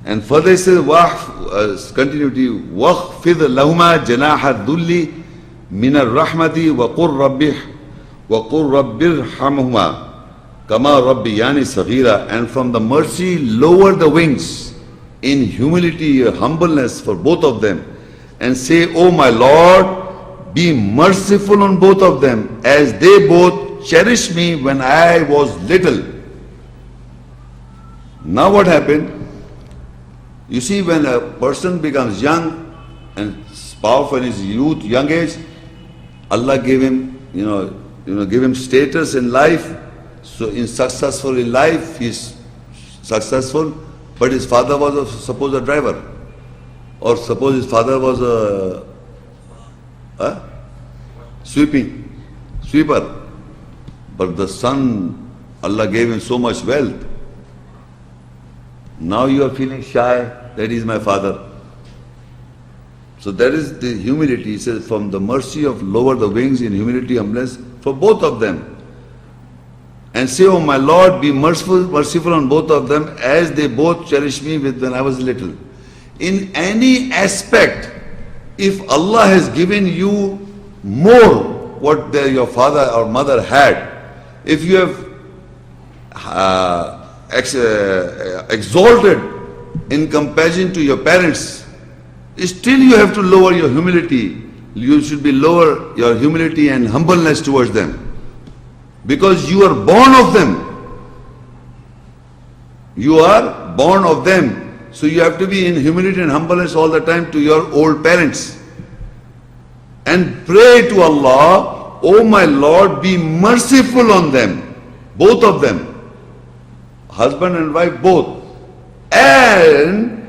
And further it says, continuity, وَخْفِضْ لَهُمَا جَنَاحَ الذُّلِّ مِنَ الرَّحْمَةِ وَقُلْ رَبِّ ارْحَمْهُمَا كَمَا رَبِّيَانِ صَغِيرًا. And from the mercy, lower the wings in humility, humbleness for both of them. And say, O my Lord, be merciful on both of them, as they both cherished me when I was little. Now what happened? You see, when a person becomes young and powerful in his youth, young age, Allah gave him, give him status in life. So successful in life, he's successful, but his father was suppose a driver. Or suppose his father was a sweeper. But the son, Allah gave him so much wealth. Now you are feeling shy, that is my father. So that is the humility. He says, from the mercy of lower the wings in humility, humbleness for both of them. And say, O my Lord, be merciful on both of them, as they both cherished me when I was little. In any aspect, if Allah has given you more what your father or mother had, if you have exalted in comparison to your parents, still you have to lower your humility. You should be lower your humility and humbleness towards them. Because you are born of them. You are born of them. So you have to be in humility and humbleness all the time to your old parents. And pray to Allah, O my Lord, be merciful on them, both of them. Husband and wife both. And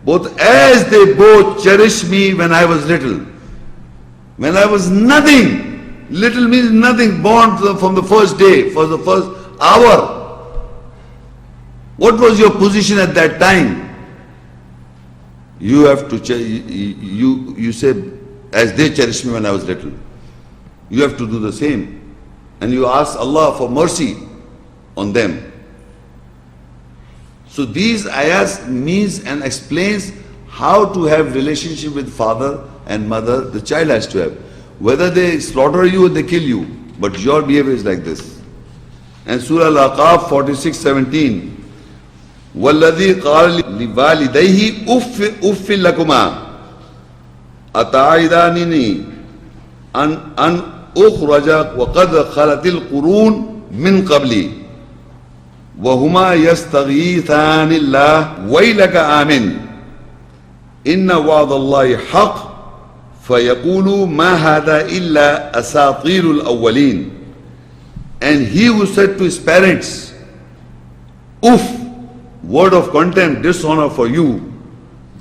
both as they both cherished me when I was little. When I was nothing. Little means nothing, born from the first day, for the first hour. What was your position at that time? You have to, you say, as they cherished me when I was little. You have to do the same. And you ask Allah for mercy on them. So these ayahs means and explains how to have relationship with father and mother the child has to have. Whether they slaughter you or they kill you, but your behavior is like this. And Surah Al-Ahqaf 46:17. وَالَّذِي قَالَ لِوَالِدَيْهِ أُفٍّ لَكُمَا أَتَعِدَانِنِي أَنْ أُخْرَجَ وَقَدْ خَلَتِ الْقُرُونَ مِنْ قَبْلِي وَهُمَا يَسْتَغِيثَانِ اللَّهَ وَيْلَكَ آمِنْ إِنَّ وَعْدَ اللَّهِ حَقٌّ فَيَقُولُوا مَا هَذَا إِلَّا أَسَاطِيرُ الْأَوَّلِينَ. And he who said to his parents, Uff, word of contempt, dishonor for you,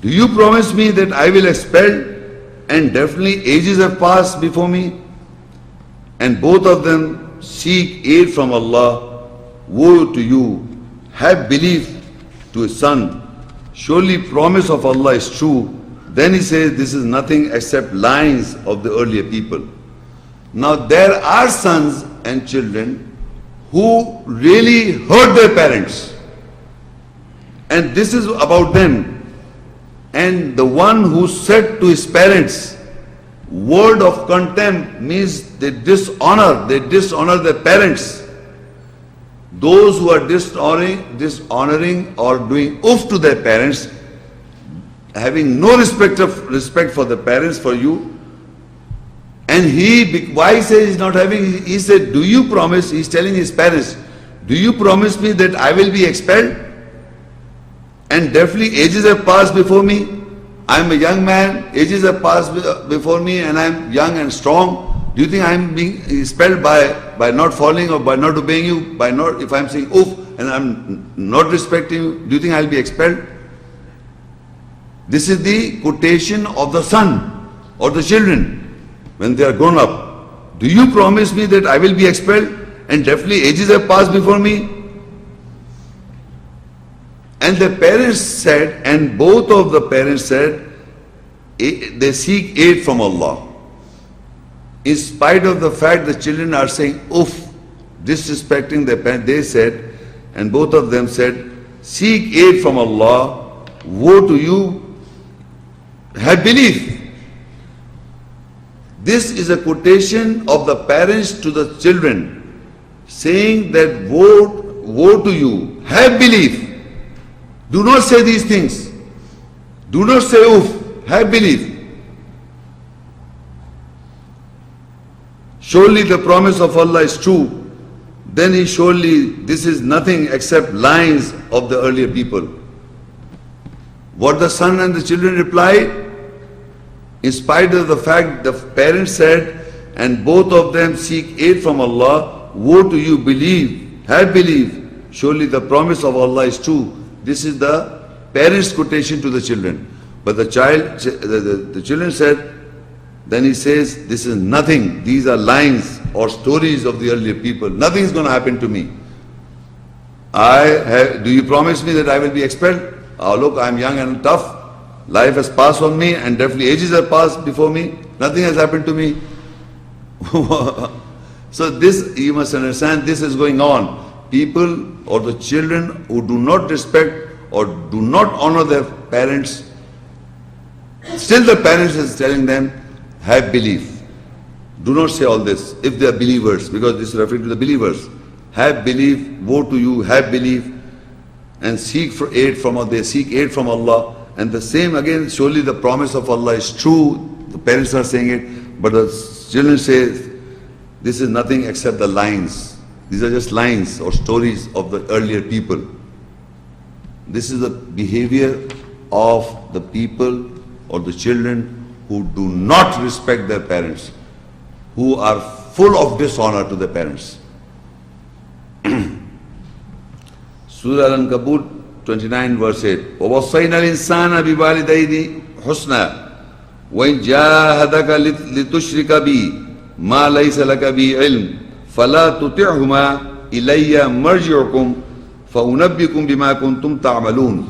do you promise me that I will expel? And definitely ages have passed before me. And both of them seek aid from Allah. Woe to you, have belief to his son. Surely promise of Allah is true. Then he says, this is nothing except lines of the earlier people. Now there are sons and children who really hurt their parents. And this is about them. And the one who said to his parents, word of contempt means they dishonor their parents. Those who are dishonoring or doing oof to their parents, having no respect for the parents, for you. And why he says he's not having, he said, do you promise, he's telling his parents, do you promise me that I will be expelled? And definitely ages have passed before me. I'm a young man, ages have passed before me, and I'm young and strong. Do you think I'm being expelled by not following or by not obeying you? If I'm saying oof and I'm not respecting you, do you think I'll be expelled? This is the quotation of the son or the children when they are grown up. Do you promise me that I will be expelled? And definitely ages have passed before me. And the parents said, and both of the parents said, they seek aid from Allah. In spite of the fact the children are saying, oof, disrespecting their parents, they said, and both of them said, seek aid from Allah, woe to you, have belief. This is a quotation of the parents to the children, saying that woe to you, have belief. Do not say these things. Do not say oof, have belief. Surely the promise of Allah is true. Then this is nothing except lies of the earlier people. What the son and the children replied, in spite of the fact the parents said, and both of them seek aid from Allah, woe to you, believe, have belief. Surely the promise of Allah is true. This is the parents' quotation to the children. But the children said, then he says, this is nothing. These are lines or stories of the earlier people. Nothing is going to happen to me. Do you promise me that I will be expelled? Oh, look, I am young and tough. Life has passed on me and definitely ages have passed before me. Nothing has happened to me. So this, you must understand, this is going on. People or the children who do not respect or do not honor their parents, still the parents is telling them, have belief. Do not say all this if they are believers, because this is referring to the believers. Have belief, woe to you, have belief, and seek for aid from Allah. They seek aid from Allah. And the same again, surely the promise of Allah is true. The parents are saying it, but the children say, this is nothing except the lines. These are just lines or stories of the earlier people. This is the behavior of the people or the children who do not respect their parents, who are full of dishonor to their parents. Surah Al-Ankaboot 29 verse 8. وَوَصَّيْنَا الْإِنسَانَ بِوَالِدَيْهِ حُسْنًا وَإِنْ جَاهَدَكَ لِتُشْرِكَ بِي مَا لَيْسَ لَكَ بِهِ عِلْمٌ فَلَا تُطِعْهُمَا إِلَيَّ مَرْجِعُكُمْ فَأُنَبِّئُكُمْ بِمَا كُنْتُمْ تَعْمَلُونَ.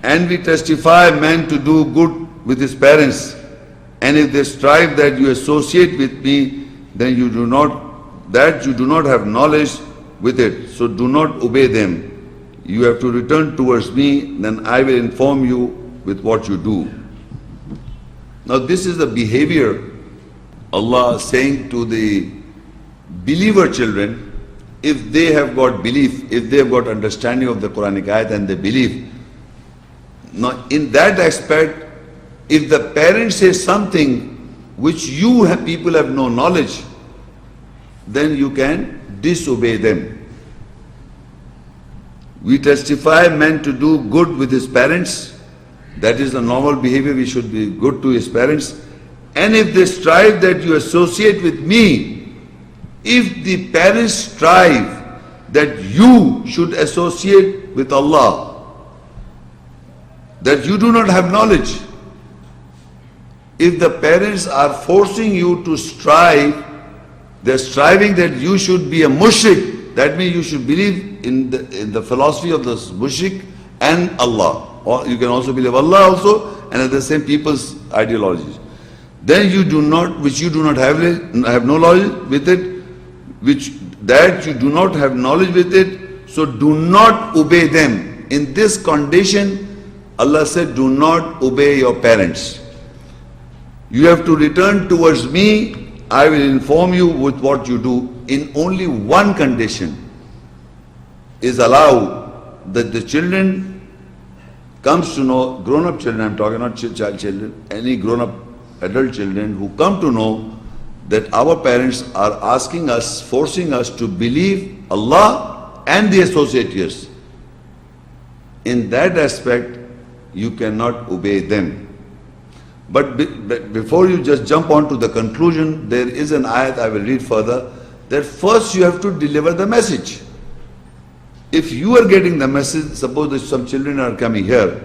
And we testify man to do good with his parents, and if they strive that you associate with me, then you do not have knowledge with it, so do not obey them. You have to return towards me, then I will inform you with what you do. Now this is the behavior Allah saying to the believer children, if they have got belief, if they have got understanding of the Quranic ayat and they believe. Now in that aspect, if the parents say something which people have no knowledge, then you can disobey them. We testify man to do good with his parents. That is the normal behavior. We should be good to his parents. And if they strive that you associate with me, if the parents strive that you should associate with Allah, that you do not have knowledge, if the parents are forcing you to strive, they're striving that you should be a mushrik, that means you should believe in the philosophy of the mushrik and Allah. Or you can also believe Allah also, and at the same people's ideologies. Then you do not have no knowledge with it, so do not obey them. In this condition, Allah said, do not obey your parents. You have to return towards me, I will inform you with what you do. In only one condition is allowed, that the children comes to know, grown-up children I'm talking, not child children, any grown-up adult children who come to know that our parents are asking us, forcing us to believe Allah and the associates. In that aspect, you cannot obey them. But before you just jump on to the conclusion, there is an ayat I will read further, that first you have to deliver the message. If you are getting the message, suppose that some children are coming here,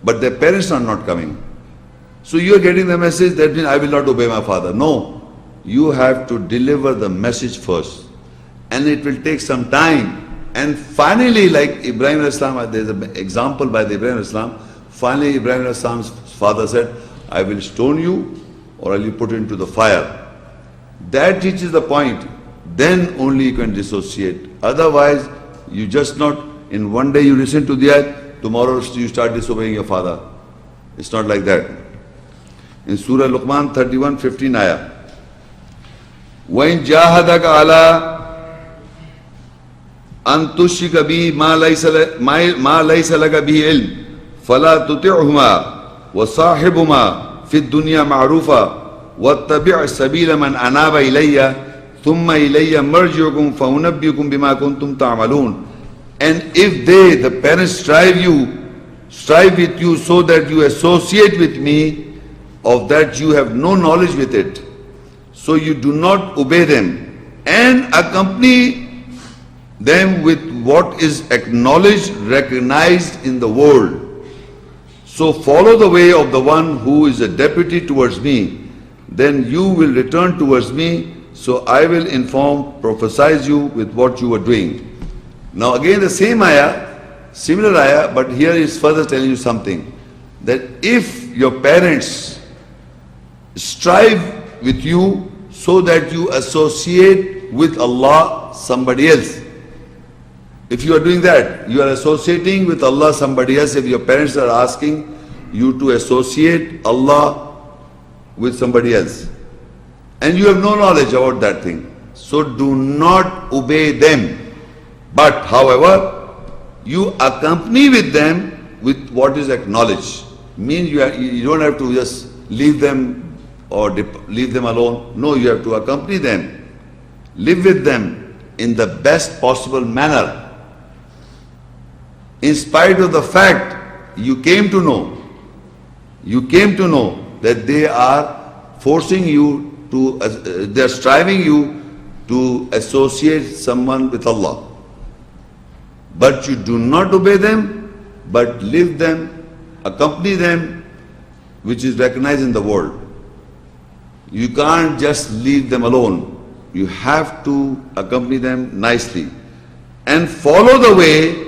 but their parents are not coming. So you are getting the message, that means I will not obey my father. No, you have to deliver the message first. And it will take some time. And finally, like Ibrahim al-Islam, there is an example by the Ibrahim al-Islam, finally Ibrahim al-Islam's father said, I will stone you or I will put you into the fire. That teaches the point. Then only you can dissociate. Otherwise, you just not, in one day you listen to the ayat, tomorrow you start disobeying your father. It's not like that. In Surah Luqman 31:15 ayah, وَإِنْ جَاهَدَكَ عَلَىٰ أَن تُشْرِكَ بِي مَا لَيْسَ لَكَ بِهِ عِلْمٌ فَلَا تُطِعْهُمَا وَصَاحِبْهُمَا فِي الدُّنْيَا مَعْرُوفًا وَاتَّبِعْ سَبِيلَ مَنْ أَنَابَ إِلَيَّ ثُمَّ إِلَيَّ مَرْجِعُكُمْ فَأُنَبِّئُكُم بِمَا كُنتُمْ تَعْمَلُونَ. And if they, the parents, strive with you so that you associate with me, of that you have no knowledge with it, so you do not obey them and accompany them with what is acknowledged, recognized in the world. So follow the way of the one who is a deputy towards me, then you will return towards me, so I will inform, prophesy you with what you are doing. Now again the same ayah, similar ayah, but here is further telling you something, that if your parents strive with you so that you associate with Allah somebody else. If you are doing that, you are associating with Allah somebody else. If your parents are asking you to associate Allah with somebody else, and you have no knowledge about that thing, so do not obey them. But however, you accompany with them with what is acknowledged. Means you don't have to just leave them or leave them alone. No, you have to accompany them, live with them in the best possible manner. In spite of the fact you came to know that they are forcing you to, they are striving you to associate someone with Allah. But you do not obey them, but live them, accompany them, which is recognized in the world. You can't just leave them alone. You have to accompany them nicely and follow the way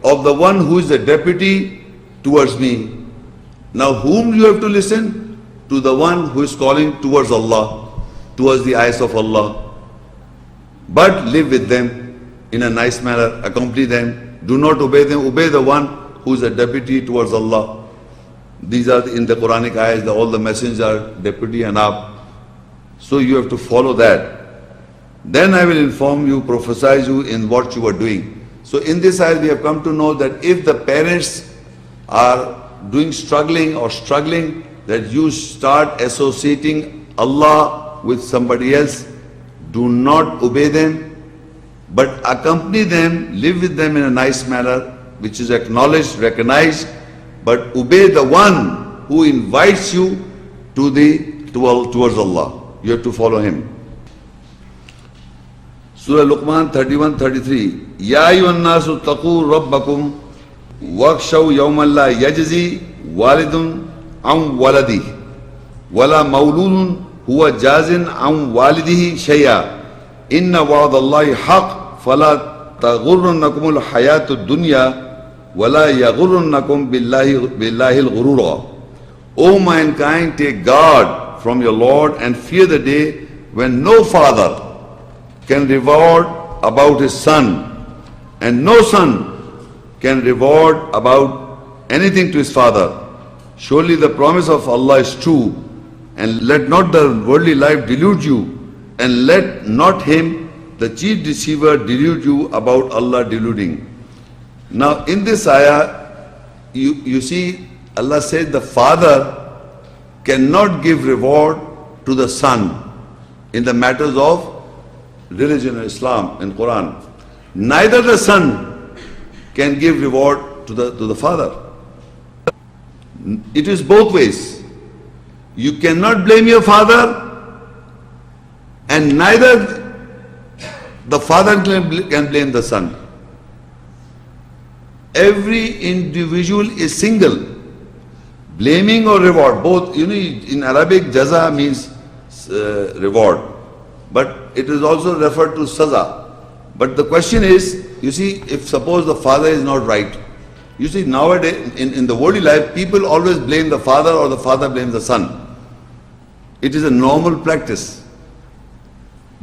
of the one who is the deputy towards me. Now whom you have to listen? To the one who is calling towards Allah, towards the eyes of Allah. But live with them in a nice manner, accompany them. Do not obey them, obey the one who is a deputy towards Allah. These are in the Quranic ayahs, all the messengers are deputy and up. So you have to follow that. Then I will inform you, prophesy you in what you are doing. So in this ayah we have come to know that if the parents are struggling, that you start associating Allah with somebody else, do not obey them, but accompany them, live with them in a nice manner, which is acknowledged, recognized, but obey the one who invites you towards Allah. You have to follow him. Surah Luqman 31:33. Ya ayyuhan nasu taqu rabbakum wakhshaw yawman la yajzi walidun an waladihi wala mawludun huwa jazin an walidihi shay'a inna wa'dallahi haqq fala taghurrannakum al-hayatud dunya wala yaghurrannakum billahi al-ghurura. O mankind, take guard from your Lord and fear the day when no father can reward about his son and no son can reward about anything to his father. Surely the promise of Allah is true, and let not the worldly life delude you, and let not him, the chief deceiver, delude you about Allah deluding. Now in this ayah, you see Allah said the father cannot give reward to the son in the matters of religion and Islam and Quran. Neither the son can give reward to the father. It is both ways. You cannot blame your father, and neither the father can blame the son. Every individual is single. Blaming or reward, both, in Arabic, jaza means reward, but it is also referred to saza. But the question is, if suppose the father is not right, nowadays in the worldly life, people always blame the father or the father blames the son. It is a normal practice.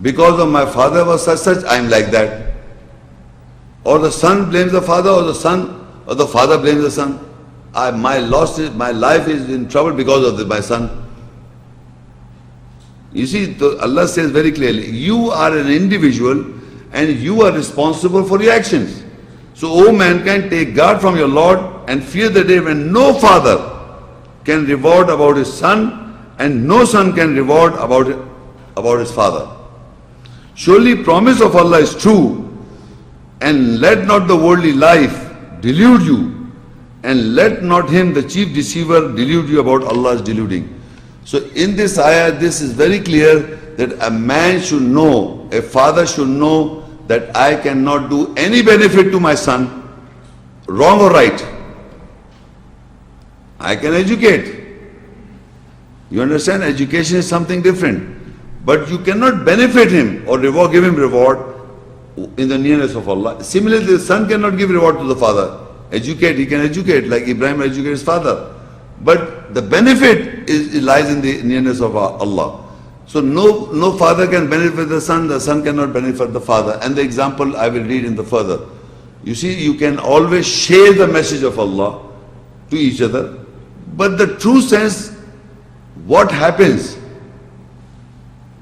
Because of my father was such, I am like that. Or the son blames the father, or the son Or the father blames the son. My life is in trouble because of my son. You see, Allah says very clearly, you are an individual and you are responsible for your actions. So, O mankind, take guard from your Lord and fear the day when no father can reward about his son and no son can reward about his father. Surely promise of Allah is true, and let not the worldly life delude you, and let not him, the chief deceiver, delude you about Allah's deluding. So in this ayah, this is very clear that a man should know, a father should know that I cannot do any benefit to my son, wrong or right. I can educate. You understand? Education is something different. But you cannot benefit him or give him reward in the nearness of Allah. Similarly, the son cannot give reward to the father. Educate, he can educate, like Ibrahim educated his father. But the benefit lies in the nearness of Allah. So no father can benefit the son cannot benefit the father. And the example I will read in the further. You see, you can always share the message of Allah to each other. But the true sense, what happens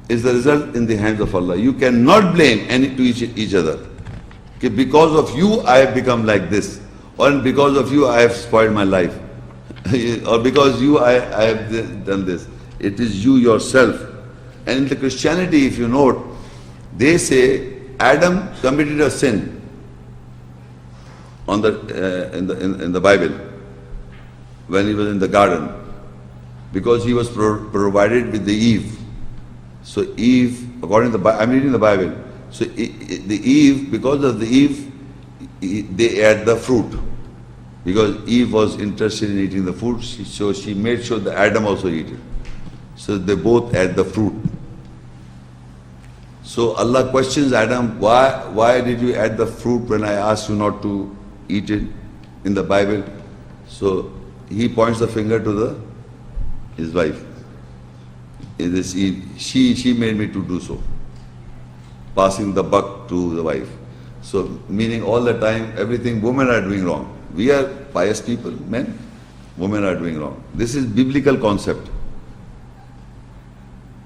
is the result in the hands of Allah. You cannot blame to each other. Okay, because of you I have become like this, or because of you I have spoiled my life, or because you I have done this. It is you yourself. And in the Christianity, if you note, they say Adam committed a sin on in the Bible when he was in the garden, because he was provided with the Eve. So Eve, according to the Bible, I'm reading the Bible. So the Eve, because of the Eve, they ate the fruit. Because Eve was interested in eating the fruit, so she made sure that Adam also eat it. So they both ate the fruit. So Allah questions Adam, why did you eat the fruit when I asked you not to eat it in the Bible? So he points the finger to his wife. This Eve, she made me to do so, passing the buck to the wife. So meaning all the time, everything women are doing wrong. We are pious people, men. Women are doing wrong. This is biblical concept.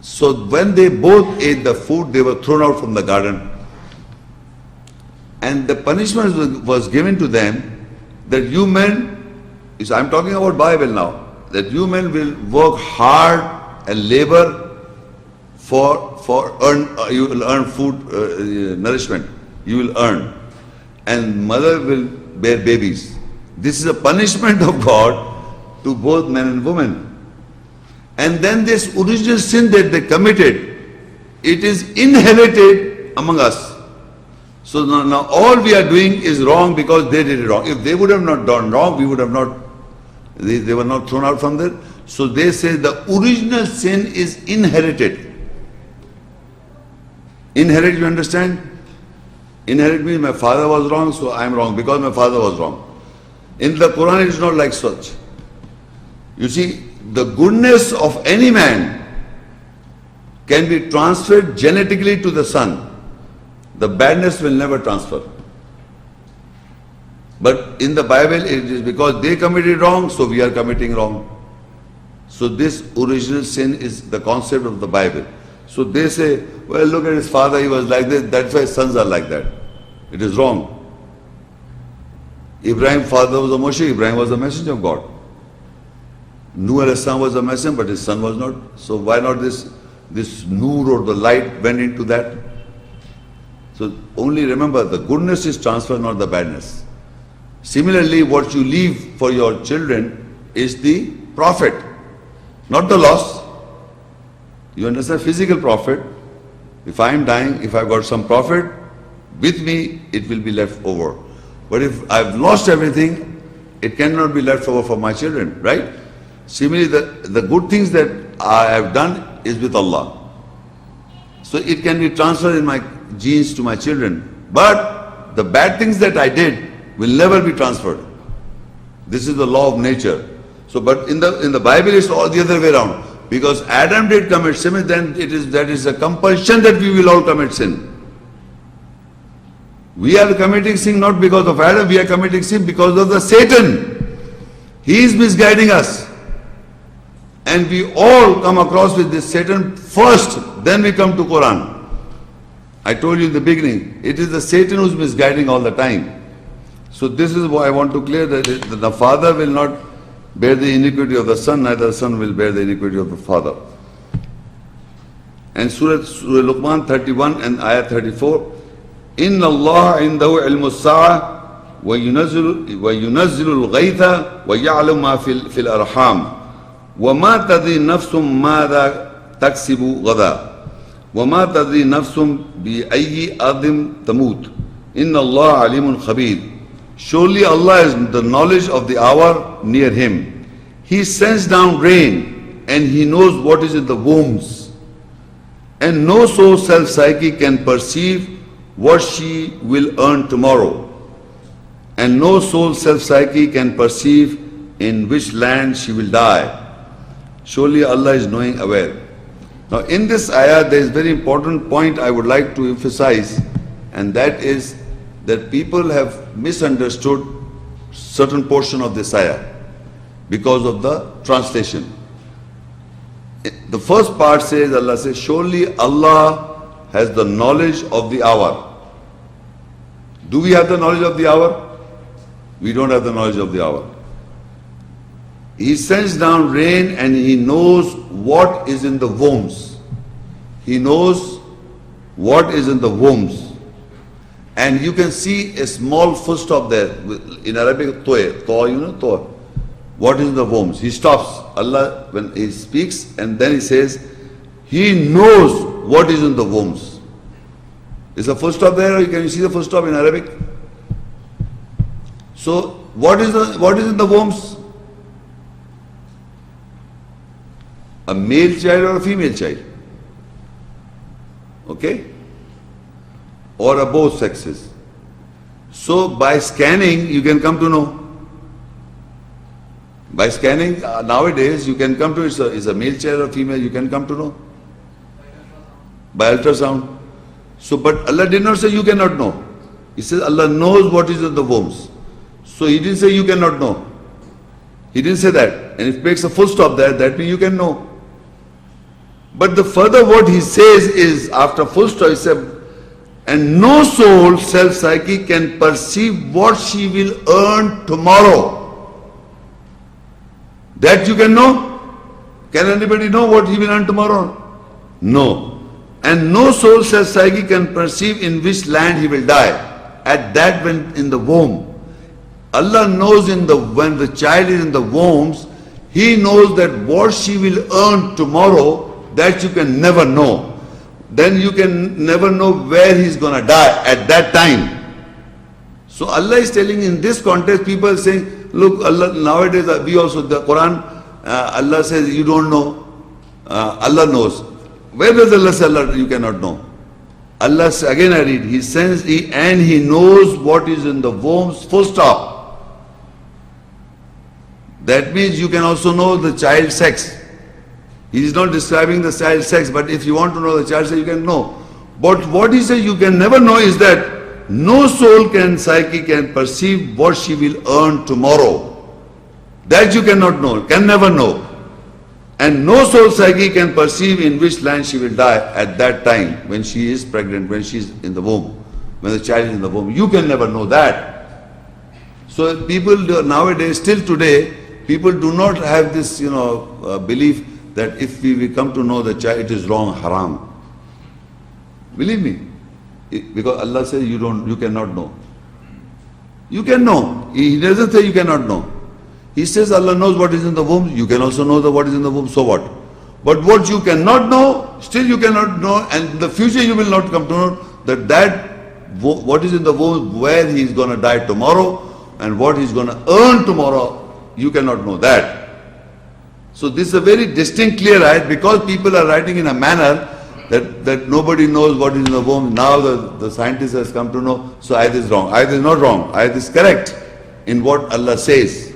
So when they both ate the food, they were thrown out from the garden. And the punishment was given to them that you men, I'm talking about Bible now, that you men will work hard and labor you will earn food, nourishment. You will earn. And mother will bear babies. This is a punishment of God to both men and women. And then this original sin that they committed, it is inherited among us. So now all we are doing is wrong because they did it wrong. If they would have not done wrong, we would have not, they were not thrown out from there. So they say the original sin is inherited. Inherit, you understand? Inherit means my father was wrong, so I am wrong because my father was wrong. In the Quran, it is not like such. You see, the goodness of any man can be transferred genetically to the son. The badness will never transfer. But in the Bible, it is because they committed wrong, so we are committing wrong. So this original sin is the concept of the Bible. So they say, well, look at his father, he was like this, that's why sons are like that. It is wrong. Ibrahim's father was a Moshe, Ibrahim was a messenger of God. Nuh alayhi salam was a messenger, but his son was not. So why not this nur or the light went into that? So only remember, the goodness is transferred, not the badness. Similarly, what you leave for your children is the profit, not the loss. You understand? Physical profit. If I am dying, if I got some profit, with me, it will be left over. But if I've lost everything, it cannot be left over for my children, right? Similarly, the good things that I have done is with Allah. So it can be transferred in my genes to my children. But the bad things that I did will never be transferred. This is the law of nature. So, but in the Bible, it's all the other way around. Because Adam did commit sin, then that is a compulsion that we will all commit sin. We are committing sin not because of Adam, we are committing sin because of the Satan. He is misguiding us. And we all come across with this Satan first, then we come to Quran. I told you in the beginning, it is the Satan who is misguiding all the time. So this is why I want to clear that the father will not bear the iniquity of the son, neither the son will bear the iniquity of the father. And Surah Luqman 31 and Ayah 34, إِنَّ اللَّهَ عِنْدَهُ عِلْمُ السَّاعَةِ وَيُنَزِّلُ الْغَيْثَ وَيَعْلَمُ مَا فِي الْأَرْحَامِ وَمَا تَدْرِي نَفْسٌ مَاذَا تَكْسِبُ غَدًا وَمَا تَدْرِي نَفْسٌ بِأَيِّ أَرْضٍ تَمُوتُ إِنَّ اللَّهَ عَلِيمٌ خَبِيرٌ. Surely Allah has the knowledge of the hour near Him. He sends down rain and He knows what is in the wombs. And no soul self-psyche can perceive what she will earn tomorrow. And no soul self-psyche can perceive in which land she will die. Surely Allah is knowing, aware. Now in this ayah there is a very important point I would like to emphasize, and that is that people have misunderstood certain portion of this ayah because of the translation. The first part says, Allah says, surely Allah has the knowledge of the hour. Do we have the knowledge of the hour? We don't have the knowledge of the hour. He sends down rain and He knows what is in the wombs. He knows what is in the wombs. And you can see a small full stop there. In Arabic, toa, you know, toa. What is in the wombs? He stops. Allah, when He speaks, and then He says, He knows what is in the wombs. Is a full stop there? Or can you see the full stop in Arabic? So, what is in the wombs? A male child or a female child? Okay? Or a both sexes. So by scanning you can come to know. By scanning nowadays you can come to is a male child or female, you can come to know. By ultrasound. So but Allah did not say you cannot know. He says Allah knows what is in the wombs. So He didn't say you cannot know. He didn't say that. And if He makes a full stop there, that means you can know. But the further what He says is, after full stop, He said, and no soul, self-psyche, can perceive what she will earn tomorrow. That you can know? Can anybody know what he will earn tomorrow? No. And no soul, self-psyche, can perceive in which land he will die. At that, when in the womb. Allah knows when the child is in the wombs, He knows that what she will earn tomorrow, that you can never know. Then you can never know where he's going to die at that time. So Allah is telling in this context, people are saying, look, Allah, nowadays we also, the Quran, Allah says you don't know, Allah knows. Where does Allah say Allah, you cannot know? Allah, again I read, He sends, and He knows what is in the wombs, full stop. That means you can also know the child's sex. He is not describing the child's sex, but if you want to know the child's sex, you can know. But what He says you can never know is that no soul psyche can perceive what she will earn tomorrow. That you cannot know, can never know. And no soul psyche can perceive in which land she will die at that time, when she is pregnant, when she is in the womb, when the child is in the womb. You can never know that. So people nowadays, still today, people do not have this, belief that if we come to know the child, it is wrong, haram. Believe me. Because Allah says you cannot know. You can know. He doesn't say you cannot know. He says Allah knows what is in the womb. You can also know what is in the womb, so what? But what you cannot know, still you cannot know, and in the future you will not come to know that what is in the womb, where he is going to die tomorrow, and what he is going to earn tomorrow, you cannot know that. So this is a very distinct, clear ayat, because people are writing in a manner that nobody knows what is in the womb. Now the scientist has come to know, so ayat is wrong. Ayat is not wrong. Ayat is correct in what Allah says.